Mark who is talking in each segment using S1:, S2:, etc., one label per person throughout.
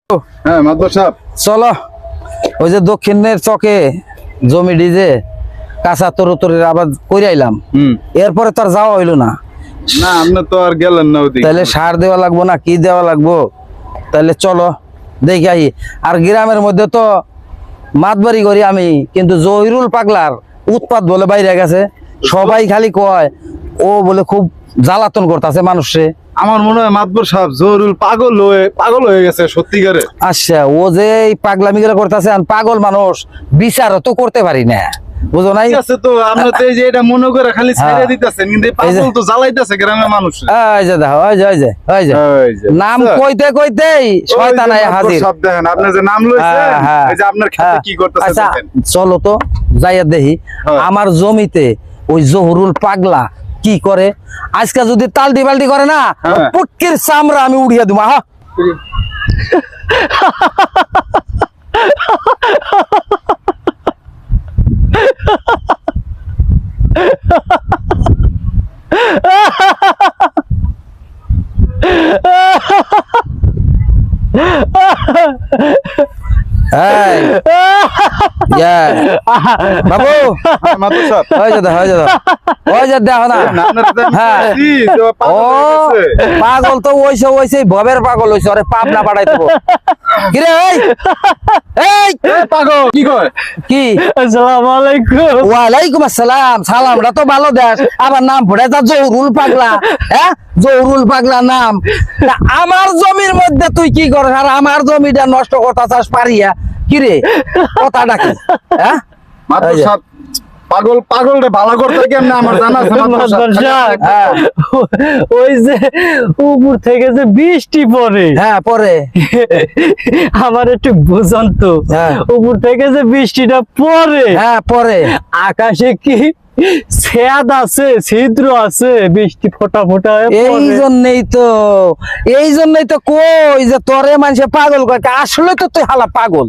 S1: হ্যাঁ মাদবর সাহেব,
S2: চলো ওই যে দক্ষিণের চকে জমি ডিজে কাঁচা তরুতরের আবাদ করে আইলাম। এরপরে তো আর যাওয়া হইলো না।
S1: না আপনি তো আর গেলেন না ওদিকে।
S2: তাহলে সার দেওয়া লাগবো না কি দেওয়া লাগবো, তাহলে চলো দেখি আই। আর গ্রামের মধ্যে তো মাতবাড়ি করি আমি, কিন্তু জহিরুল পাগলার উৎপাত বলে বাইরে গেছে। সবাই খালি কয় ও বলে খুব জ্বালাতন করতেছে মানুষে।
S1: আমার মনে হয় মাদবর সাহেব জহুরুল পাগল হয়ে গেছে সত্যিকারে।
S2: আচ্ছা, ও যে এই পাগলামি গুলো করতেছে, পাগল মানুষ বিচারও তো করতে পারি না, বুঝো নাই?
S1: ঠিক আছে, তো আপনি তো এই যে এটা মনে করে খালি ছেড়ে দিতেছেন, কিন্তু এই পাগল তো জ্বালাইতেছে গ্রামের মানুষ।
S2: এই যে দেখো, ওই যে নাম কইতে কইতেই শয়তান আয়া হাজির।
S1: সব দেখেন আপনি যে নাম লইছেন, এই যে আপনার খেতে কি করতেছে
S2: আচ্ছা
S1: দেখেন।
S2: চলো তো যাইয়া দেখি আমার জমিতে ওই জহুরুল পাগলা কি করে। আজকে যদি তালটি বালটি করে না, পুটকির চামড়া আমি উড়িয়ে দিব। আহা বাবু
S1: মাদবর সাহেব,
S2: দেখো না, পাগল তো ওইসে ভবের পাগল হইছে, ওরে পাবনা পাঠাই দেবো। কিরে
S1: পাগল কি কয়?
S2: কি?
S3: আসসালামু আলাইকুম।
S2: ওয়ালাইকুম আসসালাম। সালামটা তো ভালো দেশ, আবার নাম পড়ে তা জহুরুল পাগলা। হ্যাঁ, জহুরুল পাগলা নাম। তা আমার জমির মধ্যে তুই কি করিস আর আমার জমিটা নষ্ট করতেছাস পারিয়া? কিরে কথাটা কি? হ্যাঁ
S1: মাদবর সাহেব, পাগল রে ভালো করতে কেমনে আমার জানা আছে মাদবর সাহেব।
S3: ওই যে উপর থেকে যে বৃষ্টি পড়ে,
S2: হ্যাঁ পরে
S3: আমার একটু বুঝন তো, উপর থেকে যে বৃষ্টিটা পড়ে,
S2: হ্যাঁ পরে
S3: আকাশে কি ছাদ আছে, ছিদ্র আছে, বৃষ্টি ফোটা ফোটা
S2: এই জন্যই তো কই যে তোরে মানুষে পাগল কয়। আসলে তো তুই হালা পাগল।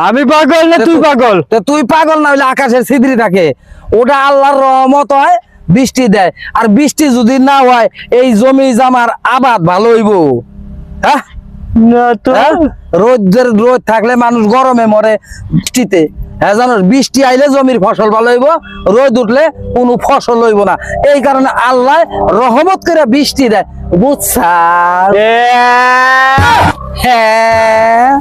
S3: আমি পাগল না তুই পাগল?
S2: তুই পাগল না হইলে আকাশের ছিদ্রি থাকে, ওটা আল্লাহর রহমত হয়, বৃষ্টি দেয়। আর বৃষ্টি যদি না হয় এই জমি জামার আবাদ ভালো হইব? হ্যাঁ
S3: না তো।
S2: রোদ থাকলে মানুষ গরমে মরে, বৃষ্টিতে হ্যাঁ জানো, বৃষ্টি আইলে জমির ফসল ভালো হইব, রোদ উঠলে কোনো ফসল হইব না। এই কারণে আল্লাহ রহমত করে বৃষ্টি দেয়, বুঝছা? হ্যাঁ